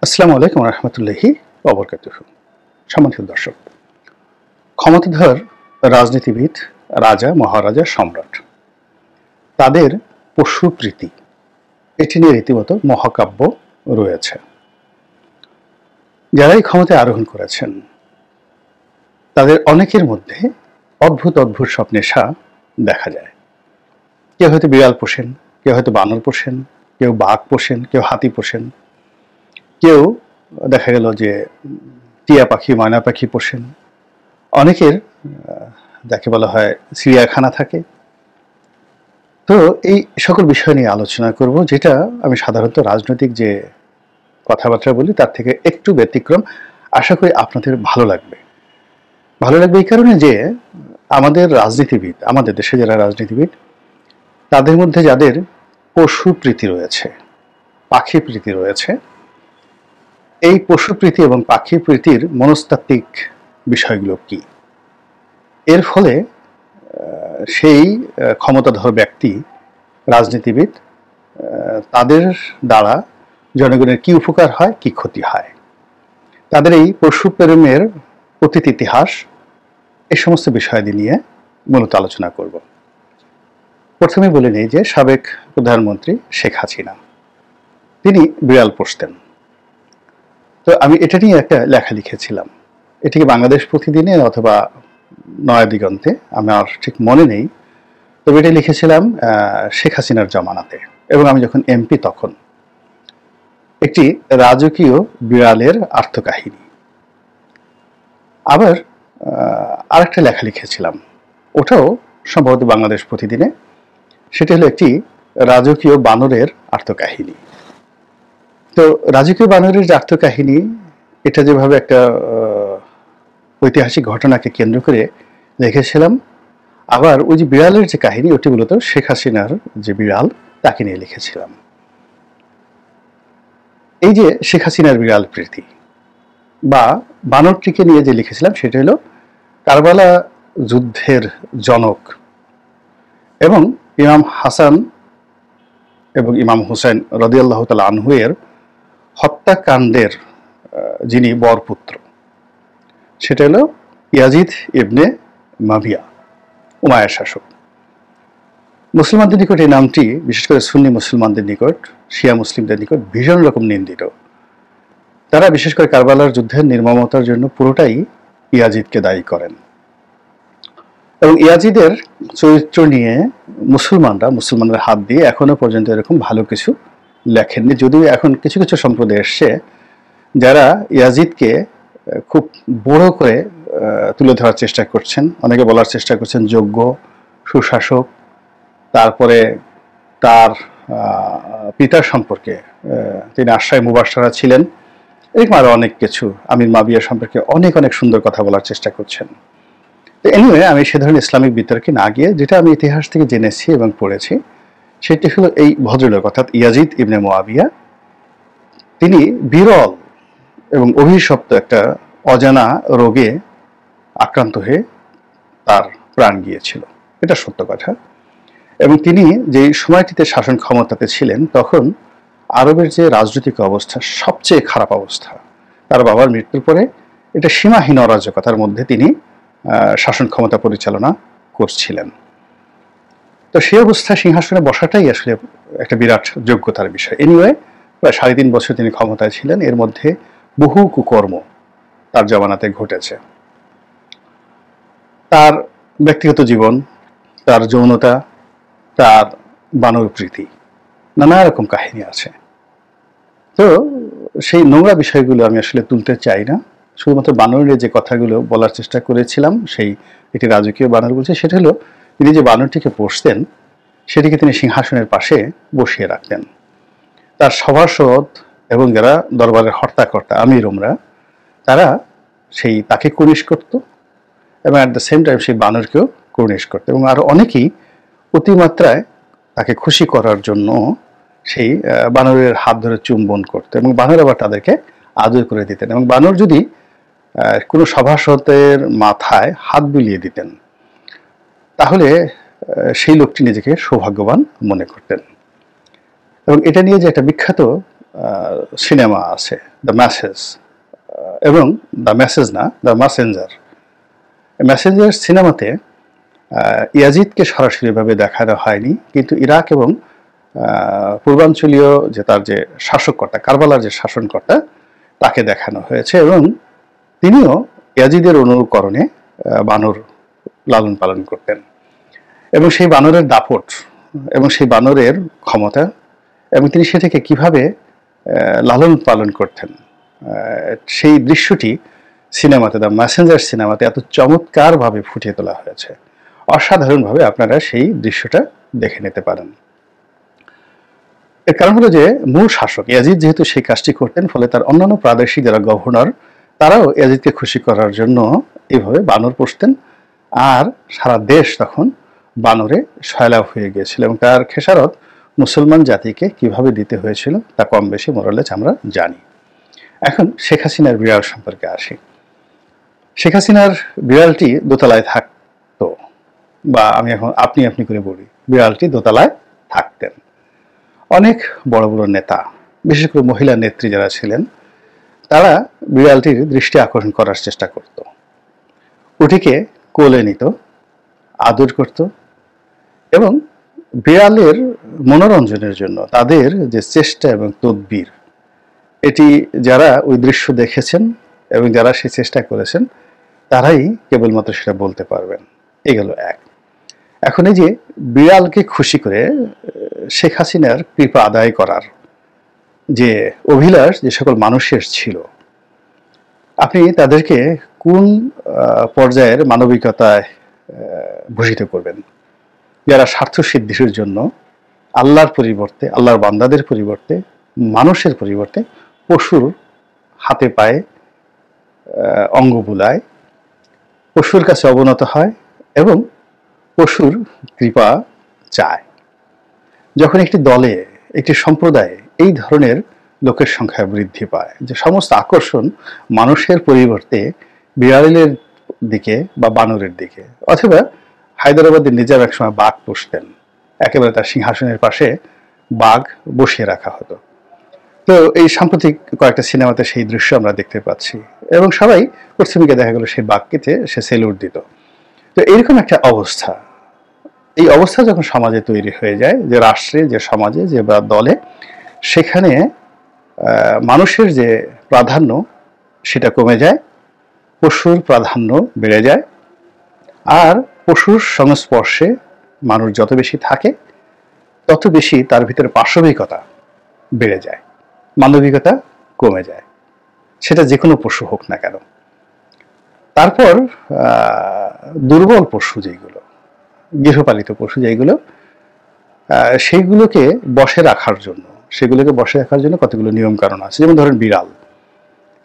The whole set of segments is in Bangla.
আসসালামু আলাইকুম রহমতুল্লাহি ওবরকাতুহু। সম্মানিত দর্শক, ক্ষমতাধর রাজনীতিবিদ, রাজা, মহারাজা, সম্রাট, তাদের পশুপ্রীতি এটি নিয়ে রীতিমতো মহাকাব্য রয়েছে। যারাই ক্ষমতায় আরোহণ করেছেন তাদের অনেকের মধ্যে অদ্ভুত অদ্ভুত সব নেশা দেখা যায়। কেউ হয়তো বিড়াল পোষেন, কেউ হয়তো বানর পোষেন, কেউ বাঘ পোষেন, কেউ হাতি পোষেন, কেউ দেখা গেল যে টিয়া পাখি, ময়না পাখি পোষেন। অনেকের যাকে বলা হয় চিড়িয়াখানা থাকে। তো এই সকল বিষয় নিয়ে আলোচনা করব, যেটা আমি সাধারণত রাজনৈতিক যে কথাবার্তা বলি তার থেকে একটু ব্যতিক্রম। আশা করি আপনাদের ভালো লাগবে। ভালো লাগবে এই কারণে যে আমাদের রাজনীতিবিদ, আমাদের দেশে যারা রাজনীতিবিদ, তাদের মধ্যে যাদের পশুপ্রীতি রয়েছে, পাখি প্রীতি রয়েছে, এই পশুপ্রীতি এবং পাখি প্রীতির মনস্তাত্ত্বিক বিষয়গুলো কি, এর ফলে সেই ক্ষমতাধর ব্যক্তি, রাজনীতিবিদ, তাদের দ্বারা জনগণের কি উপকার হয়, কি ক্ষতি হয়, তাদের এই পশু প্রেমের অতীত ইতিহাস, এই সমস্ত বিষয়াদি নিয়ে মূলত আলোচনা করব। প্রথমে বলে নেই যে সাবেক প্রধানমন্ত্রী শেখ হাসিনা, তিনি বিড়াল পোষতেন। তো আমি এটা নিয়ে একটা লেখা লিখেছিলাম। এটিকে বাংলাদেশ প্রতিদিনে অথবা নয়া দিগন্তে, আমার ঠিক মনে নেই, তবে এটা লিখেছিলাম শেখ হাসিনার জমানাতে, এবং আমি যখন এমপি তখন। একটি রাজকীয় বিড়ালের আত্মকাহিনী। আবার আরেকটা লেখা লিখেছিলাম, ওটাও সম্ভবত বাংলাদেশ প্রতিদিনে। সেটা হলো একটি রাজকীয় বানরের আত্মকাহিনী। তো রাজকীয় বানরের যে আত্মকাহিনী, এটা যেভাবে একটা ঐতিহাসিক ঘটনাকে কেন্দ্র করে লিখেছিলাম, আবার ওই যে বিড়ালের যে কাহিনী, ওটি মূলত শেখ হাসিনার যে বিড়াল, তাকে নিয়ে লিখেছিলাম। এই যে শেখ হাসিনার বিড়াল প্রীতি বা বানরটিকে নিয়ে যে লিখেছিলাম, সেটা হলো কারবালা যুদ্ধের জনক এবং ইমাম হাসান এবং ইমাম হুসেন রাদিয়াল্লাহু তাআলা আনহু-এর হত্যাকাণ্ডের যিনি বরপুত্র, সেটা হলো ইয়াজিদ ইবনে মাভিয়া, উমাইয়ার শাসক। মুসলমানদের নিকট এই নামটি, বিশেষ করে সুন্নি মুসলমানদের নিকট, শিয়া মুসলিমদের নিকট ভীষণ রকম নিন্দিত। তারা বিশেষ করে কারবালার যুদ্ধের নির্মমতার জন্য পুরোটাই ইয়াজিদকে দায়ী করেন। এবং ইয়াজিদের চরিত্র নিয়ে মুসলমানদের হাত দিয়ে এখনো পর্যন্ত এরকম ভালো কিছু লেখেননি। যদিও এখন কিছু কিছু সম্প্রদায় এসছে যারা ইয়াজিদকে খুব বড় করে তুলে ধরার চেষ্টা করছেন। অনেকে বলার চেষ্টা করছেন যোগ্য, সুশাসক, তারপরে তার পিতার সম্পর্কে তিনি আশরায়ে মুবাশশারা ছিলেন, এরকম আরো অনেক কিছু, আমির মাবিয়া সম্পর্কে অনেক অনেক সুন্দর কথা বলার চেষ্টা করছেন। তো এনিওয়ে, আমি সে ধরনের ইসলামিক বিতর্কে না গিয়ে যেটা আমি ইতিহাস থেকে জেনেছি এবং পড়েছি, সেটি হলো এই ভদ্রলোক, অর্থাৎ ইয়াজিদ ইবনে মুআবিয়া, তিনি বিরল এবং অভিশপ্ত একটা অজানা রোগে আক্রান্ত হয়ে তার প্রাণ গিয়েছিল। এটা সত্য কথা। এবং তিনি যে সময়টিতে শাসন ক্ষমতাতে ছিলেন, তখন আরবের যে রাজনৈতিক অবস্থা, সবচেয়ে খারাপ অবস্থা। তার বাবার মৃত্যুর পরে এটা সীমাহীন অরাজকতার মধ্যে তিনি শাসন ক্ষমতা পরিচালনা করছিলেন। তো সেই অবস্থায় সিংহাসনে বসাটাই আসলে একটা বিরাট যোগ্যতার বিষয়। এনিওয়ে, প্রায় 3.5 বছর তিনি ক্ষমতায় ছিলেন। এর মধ্যে বহু কুকর্ম তার জমানাতে ঘটেছে। তার ব্যক্তিগত জীবন, তার যৌনতা, তার বানর প্রীতি, নানা রকম কাহিনী আছে। তো সেই নোংরা বিষয়গুলো আমি আসলে তুলতে চাই না। শুধুমাত্র বানরের যে কথাগুলো বলার চেষ্টা করেছিলাম, সেই একটি রাজকীয় বানর বলছে, সেটা হলো তিনি যে বানরটিকে পোষতেন, সেটিকে তিনি সিংহাসনের পাশে বসিয়ে রাখতেন। তার সভাসদ এবং যারা দরবারের হর্তাকর্তা, আমিররা, তারা তাকে কুর্নিশ করত এবং অ্যাট দ্য সেম টাইম সেই বানরকেও কুর্নিশ করত। এবং আরো অনেকেই অতিমাত্রায় তাকে খুশি করার জন্য সেই বানরের হাত ধরে চুম্বন করত এবং বানর আবার তাদেরকে আদর করে দিতেন। এবং বানর যদি কোনো সভাসদের মাথায় হাত বুলিয়ে দিতেন, তাহলে সেই লোকটি নিজেকে সৌভাগ্যবান মনে করতেন। এবং এটা নিয়ে যে একটা বিখ্যাত সিনেমা আছে দ্য মেসেজ এবং দ্য মেসেজ না দ্য মেসেঞ্জার। মেসেঞ্জার সিনেমাতে ইয়াজিদকে সরাসরিভাবে দেখানো হয়নি, কিন্তু ইরাক এবং পূর্বাঞ্চলীয় যে তার যে শাসককর্তা, কারবালার যে শাসনকর্তা, তাকে দেখানো হয়েছে এবং তিনিও ইয়াজিদের অনুকরণে বানর লালন পালন করতেন এবং সেই বানরের দাপট এবং সেই বানরের ক্ষমতা এবং তিনি সেটাকে কিভাবে লালন পালন করতেন সেই দৃশ্যটি সিনেমাতে, দ্য মেসেঞ্জার সিনেমাতে এত চমৎকারভাবে ফুটিয়ে তোলা হয়েছে। অসাধারণভাবে আপনারা সেই দৃশ্যটা দেখে নিতে পারেন। এর কারণ হলো যে মূল শাসক ইয়াজিদ যেহেতু সেই কাজটি করতেন, ফলে তার অন্যান্য প্রাদেশিক যারা গভর্নর তারাও ইয়াজিদকে খুশি করার জন্য এইভাবে বানর পুষতেন, আর সারা দেশ তখন বানরে সয়লাভ হয়ে গিয়েছিল এবং তার খেসারত মুসলমান জাতিকে কিভাবে দিতে হয়েছিল তা কম বেশি মোরালেজ আমরা জানি। এখন শেখ হাসিনার বিড়াল সম্পর্কে আসি। শেখ হাসিনার বিড়ালটি দোতলায় থাকতো, বা আমি এখন আপনি করে বলি, বিড়ালটি দোতলায় থাকতেন। অনেক বড় বড় নেতা, বিশেষ করে মহিলা নেত্রী যারা ছিলেন, তারা বিড়ালটির দৃষ্টি আকর্ষণ করার চেষ্টা করত, ওটিকে কোলে নিত, আদর করত এবং বিড়ালের মনোরঞ্জনের জন্য তাদের যে চেষ্টা এবং তদবির, এটি যারা ওই দৃশ্য দেখেছেন এবং যারা সেই চেষ্টা করেছেন তারাই কেবলমাত্র সেটা বলতে পারবেন। এই গেল এক। এখন এই যে বিড়ালকে খুশি করে শেখ হাসিনার কৃপা আদায় করার যে অভিলাষ যে সকল মানুষের ছিল, আপনি তাদেরকে কোন পর্যায়ের মানবিকতায় ভূষিত করবেন? যারা স্বার্থ সিদ্ধির জন্য আল্লাহর পরিবর্তে, আল্লাহর বান্দাদের পরিবর্তে, মানুষের পরিবর্তে পশুর হাতে পায়ে অঙ্গ বুলায়, পশুর কাছে অবনত হয় এবং পশুর কৃপা চায়। যখন একটি দলে, একটি সম্প্রদায়ে এই ধরনের লোকের সংখ্যা বৃদ্ধি পায়, যে সমস্ত আকর্ষণ মানুষের পরিবর্তে বিড়ালের দিকে বা বানরের দিকে, অথবা হায়দ্রাবাদের নিজাম একসময় বাঘ পুষতেন, একেবারে তার সিংহাসনের পাশে বাঘ বসিয়ে রাখা হতো। তো এই সাম্প্রতিক কয়েকটা সিনেমাতে সেই দৃশ্য আমরা দেখতে পাচ্ছি এবং সবাই পশ্চিমকে দেখা গেল সেই বাঘকে সে সেলুট দিত। তো এরকম একটা অবস্থা, এই অবস্থা যখন সমাজে তৈরি হয়ে যায়, যে রাষ্ট্রে, যে সমাজে, যে বা দলে, সেখানে মানুষের যে প্রাধান্য সেটা কমে যায়, পশুর প্রাধান্য বেড়ে যায়, আর পশুর সংস্পর্শে মানুষ যত বেশি থাকে তত বেশি তার ভিতরে পাশবিকতা বেড়ে যায়, মানবিকতা কমে যায়, সেটা যে কোনো পশু হোক না কেন। তারপর দুর্বল পশু যেগুলো, গৃহপালিত পশু যেগুলো, সেইগুলোকে বশে রাখার জন্য, কতগুলো নিয়ম কারণ আছে। যেমন ধরেন বিড়াল,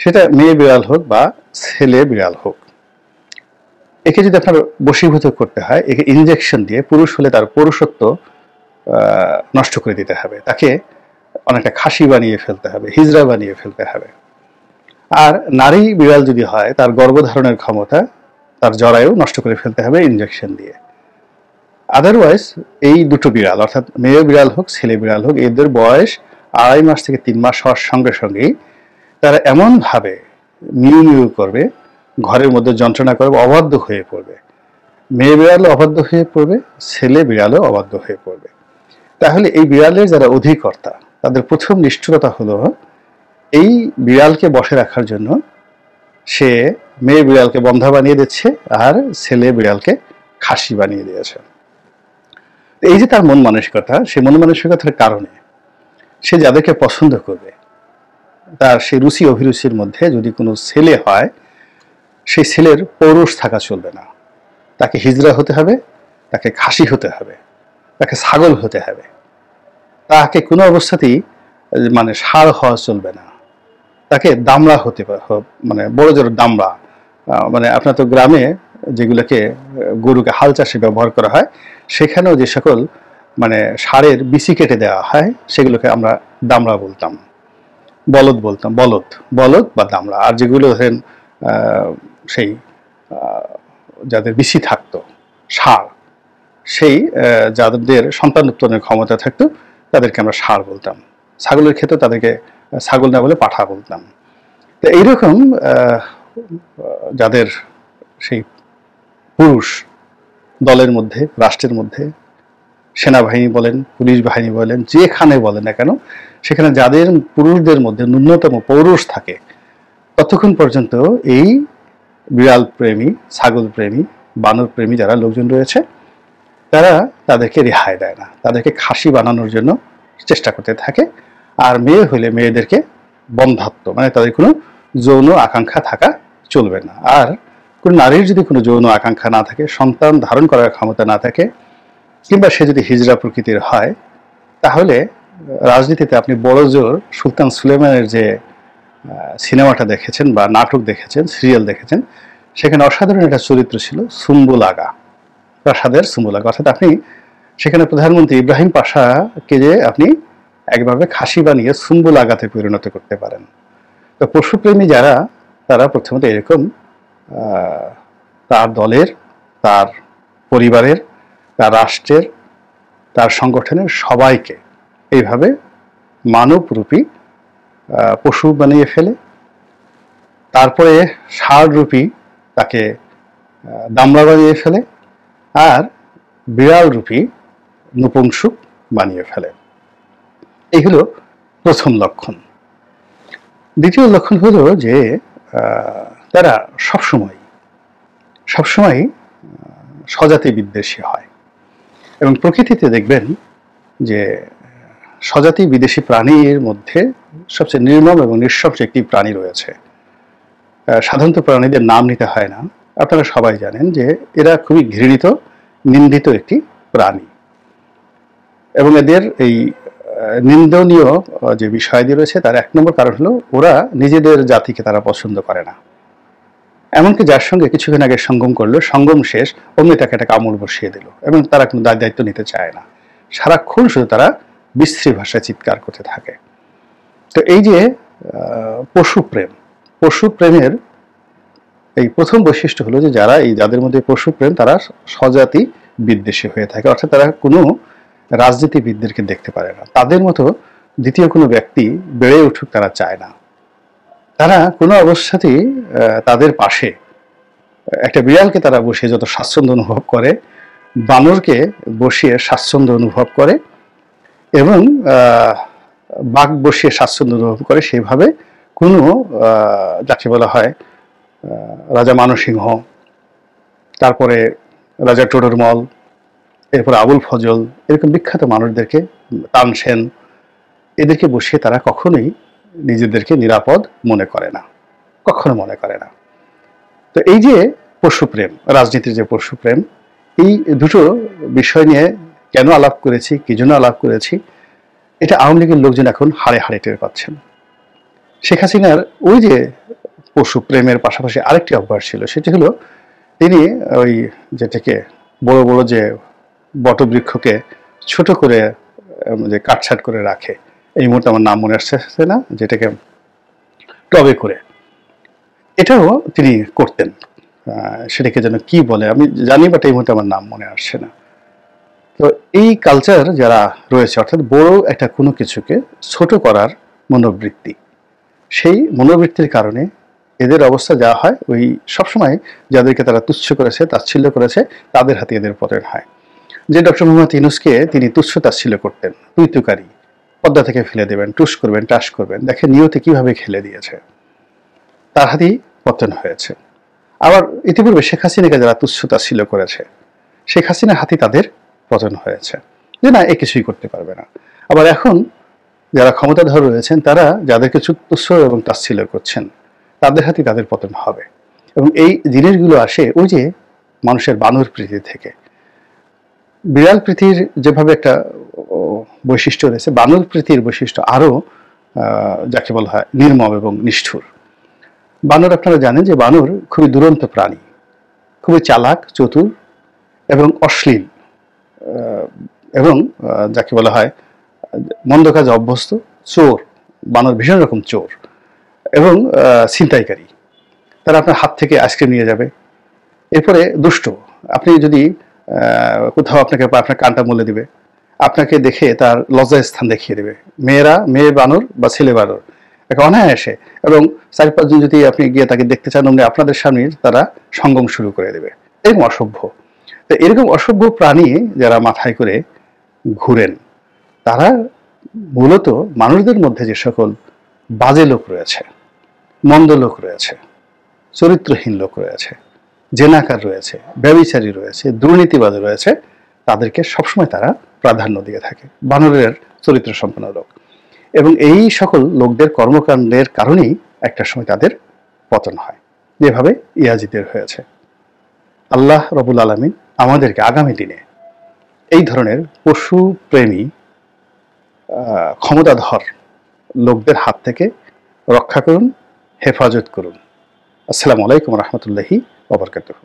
সেটা মেয়ে বিড়াল হোক বা ছেলে বিড়াল হোক, একে যদি আপনার বশীভূত করতে হয়, একে ইনজেকশন দিয়ে, পুরুষ হলে তার পুরুষত্ব নষ্ট করে দিতে হবে, তাকে অনেকটা খাসি বানিয়ে ফেলতে হবে, হিজড়া বানিয়ে ফেলতে হবে। আর নারী বিড়াল যদি হয়, তার গর্ভধারণের ক্ষমতা, তার জরায়ু নষ্ট করে ফেলতে হবে ইনজেকশন দিয়ে। আদারওয়াইজ এই দুটো বিড়াল, অর্থাৎ মেয়ে বিড়াল হোক ছেলে বিড়াল হোক, এদের বয়স 2.5 মাস থেকে 3 মাস হওয়ার সঙ্গে সঙ্গেই তারা এমনভাবে মিউ মিউ করবে, ঘরের মধ্যে যন্ত্রণা করবে, অবাধ্য হয়ে পড়বে। মেয়ে বিড়ালও অবাধ্য হয়ে পড়বে, ছেলে বিড়ালও অবাধ্য হয়ে পড়বে। তাহলে এই বিড়ালের যারা অধিকর্তা, তাদের প্রথম নিষ্ঠুরতা হলো এই বিড়ালকে বসে রাখার জন্য সে মেয়ে বিড়ালকে বন্ধা বানিয়ে দিচ্ছে আর ছেলে বিড়ালকে খাসি বানিয়ে দিয়েছে। এই যে তার মন মানসিকতা, সেই মন মানসিকতার কারণে সে যাদেরকে পছন্দ করবে, তার সেই রুচি অভিরুচির মধ্যে যদি কোনো ছেলে হয়, সেই ছেলের পৌরুষ থাকা চলবে না, তাকে হিজড়া হতে হবে, তাকে খাসি হতে হবে, তাকে ছাগল হতে হবে, তাকে কোনো অবস্থাতেই মানে ষাঁড় হওয়া চলবে না, তাকে দামড়া হতে মানে বড় জোর দামড়া, মানে আপনার তো গ্রামে যেগুলোকে গরুকে হাল চাষে ব্যবহার করা হয়, সেখানেও যে সকল মানে ষাঁড়ের বিচি কেটে দেওয়া হয় সেগুলোকে আমরা দামড়া বলতাম, বলদ বলতাম, বলদ বা দামড়া। আর যেগুলো ধরেন সেই যাদের বিচি থাকতো, ষাঁড়, সেই যাদের সন্তান উৎপাদনের ক্ষমতা থাকতো, তাদেরকে আমরা ষাঁড় বলতাম। ছাগলের ক্ষেত্রে তাদেরকে ছাগল না বলে পাঠা বলতাম। তো এইরকম যাদের সেই পুরুষ দলের মধ্যে, রাষ্ট্রের মধ্যে, সেনাবাহিনী বলেন, পুলিশ বাহিনী বলেন, যেখানে বলেন না কেন, সেখানে যাদের পুরুষদের মধ্যে ন্যূনতম পৌরুষ থাকে, ততক্ষণ পর্যন্ত এই বিড়াল প্রেমী, ছাগল প্রেমী, বানর প্রেমী যারা লোকজন রয়েছে, তারা তাদেরকে রেহাই দেয় না, তাদেরকে খাসি বানানোর জন্য চেষ্টা করতে থাকে। আর মেয়ে হলে মেয়েদেরকে বন্ধাত্ম, মানে তাদের কোনো যৌন আকাঙ্ক্ষা থাকা চলবে না। আর কোনো নারীর যদি কোনো যৌন আকাঙ্ক্ষা না থাকে, সন্তান ধারণ করার ক্ষমতা না থাকে, কিংবা সে যদি হিজড়া প্রকৃতির হয়, তাহলে রাজনীতিতে আপনি বড় জোর সুলতান সুলেমানের যে সিনেমাটা দেখেছেন বা নাটক দেখেছেন, সিরিয়াল দেখেছেন, সেখানে অসাধারণ একটা চরিত্র ছিল সুম্বুল আগা, প্রাসাদের সুম্বুল আগা। অর্থাৎ আপনি সেখানে প্রধানমন্ত্রী ইব্রাহিম পাশাকে যে আপনি একভাবে খাসি বানিয়ে সুম্বুল আগাতে পরিণত করতে পারেন। তো পশুপ্রেমী যারা, তারা প্রথমত এরকম তার দলের, তার পরিবারের, তার রাষ্ট্রের, তার সংগঠনের সবাইকে এইভাবে মানবরূপী পশু বানিয়ে ফেলে। তারপরে ষাঁড়রূপী তাকে দামড়া বানিয়ে ফেলে, আর বিড়ালরূপী নপুংসক বানিয়ে ফেলে। এই হলো প্রথম লক্ষণ। দ্বিতীয় লক্ষণ হলো যে তারা সবসময় স্বজাতি বিদ্বেষী হয়। এবং প্রকৃতিতে দেখবেন যে স্বজাতি বিদেশি প্রাণীর মধ্যে সবচেয়ে নির্মম এবং নিঃশংস একটি প্রাণী রয়েছে। সাধারণত প্রাণীদের নাম নিতে হয় না, আপনারা সবাই জানেন যে এরা খুবই ঘৃণিত, নিন্দিত একটি প্রাণী। এবং এদের এই নিন্দনীয় যে বিষয়াদি রয়েছে, তার এক নম্বর কারণ হলো ওরা নিজেদের জাতিকে তারা পছন্দ করে না। এমনকি যার সঙ্গে কিছুক্ষণ আগে সঙ্গম করলো, সঙ্গম শেষ, অমনি তাকে একটা কামড় বসিয়ে দিল, এবং তারা কোনো দায়িত্ব নিতে চায় না। সারাক্ষণ শুধু তারা বিশ্রী ভাষায় চিৎকার করতে থাকে। তো এই যে পশুপ্রেমের এই প্রথম বৈশিষ্ট্য হলো যে যাদের মধ্যে পশুপ্রেম, তারা স্বজাতি বিদ্বেষী হয়ে থাকে। অর্থাৎ তারা কোনো রাজনীতিবিদদেরকে দেখতে পারে না, তাদের মতো দ্বিতীয় কোনো ব্যক্তি বেড়ে উঠুক তারা চায় না। তারা কোনো অবস্থাতেই তাদের পাশে একটা বিড়ালকে তারা বসিয়ে যত স্বাচ্ছন্দ্য অনুভব করে, বানরকে বসিয়ে স্বাচ্ছন্দ্য অনুভব করে, এবং বাঘ বসিয়ে স্বাচ্ছন্দ্য অনুভব করে, সেইভাবে কোনো যাকে বলা হয় রাজা মানসিংহ, তারপরে রাজা টোডরমল, এরপরে আবুল ফজল, এরকম বিখ্যাত মানুষদেরকে, তানসেন, এদেরকে বসিয়ে তারা কখনোই নিজেদেরকে নিরাপদ মনে করে না, কখনো মনে করে না। তো এই যে পশুপ্রেম, রাজনীতির যে পশুপ্রেম, এই দুটো বিষয় নিয়ে কেন আলাপ করেছি, কি জন্য আলাপ করেছি, এটা আওয়ামী লীগের লোকজন এখন হাড়ে হাড়ে টের পাচ্ছেন। শেখ হাসিনার ওই যে পশুপ্রেমের পাশাপাশি আরেকটি অভ্যাস ছিল, সেটি হলো তিনি ওই যেটাকে বড় বড় যে বটবৃক্ষকে ছোট করে যে কাটছাট করে রাখে, এই মুহূর্তে আমার নাম মনে আসছে না, যেটাকে টবে করে, এটাও তিনি করতেন। সেটাকে যেন কি বলে আমি জানি, বাট এই মুহূর্তে আমার নাম মনে আসছে না। তো এই কালচার যারা রয়েছে, অর্থাৎ বড় একটা কোনো কিছুকে ছোট করার মনোবৃত্তি, সেই মনোবৃত্তির কারণে এদের অবস্থা যা হয়, ওই সবসময় যাদেরকে তারা তুচ্ছ করেছে, তাচ্ছিল্য করেছে, তাদের হাতে এদের পতন হয়। যে ডক্টর মোহাম্মদ ইউনূসকে তিনি তুচ্ছ তাচ্ছিল্য করতেন, তুই তুকারি, পদ্মা থেকে ফেলে দেবেন, টুস করবেন, টাস করবেন, দেখেন নিয়তি কিভাবে খেলে দিয়েছে, তার হাতেই পতন হয়েছে। আবার ইতিপূর্বে শেখ হাসিনাকে যারা তুচ্ছ তাচ্ছিল্য করেছে, শেখ হাসিনার হাতেই তাদের পতন হয়েছে, যে না এ কিছুই করতে পারবে না। আবার এখন যারা ক্ষমতাধর রয়েছেন, তারা যাদেরকে তুচ্ছ এবং তাচ্ছিল্য করছেন, তাদের হাতেই তাদের পতন হবে। এবং এই জিনিসগুলো আসে ওই যে মানুষের বানর প্রীতি থেকে। বিড়াল প্রীতির যেভাবে একটা বৈশিষ্ট্য রয়েছে, বানর প্রীতির বৈশিষ্ট্য আরো যাকে বলা হয় নির্মম এবং নিষ্ঠুর। বানর, আপনারা জানেন যে বানর খুবই দুরন্ত প্রাণী, খুবই চালাক, চতুর এবং অশ্লীল, এবং যাকে বলা হয় মন্দ কাজে অভ্যস্ত, চোর। বানর ভীষণ রকম চোর এবং ছিনতাইকারী। তারা আপনার হাত থেকে আইসক্রিম নিয়ে যাবে। এরপরে দুষ্ট, আপনি যদি কোথাও আপনাকে আপনার কানটা মলে দিবে, আপনাকে দেখে তার লজ্জাস্থান দেখিয়ে দেবে। মেয়ে বানর বা ছেলে বানর, একটা অনায়াসে, এবং 4-5 জন যদি আপনি গিয়ে তাকে দেখতে চান, অমনি আপনাদের সামনে তারা সঙ্গম শুরু করে দেবে। এরকম অসভ্য। তো এরকম অসভ্য প্রাণী যারা মাথায় করে ঘুরেন, তারা মূলত মানুষদের মধ্যে যে সকল বাজে লোক রয়েছে, মন্দ লোক রয়েছে, চরিত্রহীন লোক রয়েছে, জেনাকার রয়েছে, ব্যভিচারী রয়েছে, দুর্নীতিবাজ রয়েছে, তাদেরকে সবসময় তারা প্রাধান্য দিয়ে থাকে, বানরের চরিত্র সম্পন্ন লোক। এবং এই সকল লোকদের কর্মকাণ্ডের কারণেই একটা সময় তাদের পতন হয়, যেভাবে ইয়াজিদের হয়েছে। আল্লাহ রবুল আলমিন আমাদেরকে আগামী দিনে এই ধরনের পশু প্রেমী ক্ষমতাধর লোকদের হাত থেকে রক্ষা করুন, হেফাজত করুন। আসসালামু আলাইকুম রহমতুল্লাহি ওয়া বারাকাতুহু।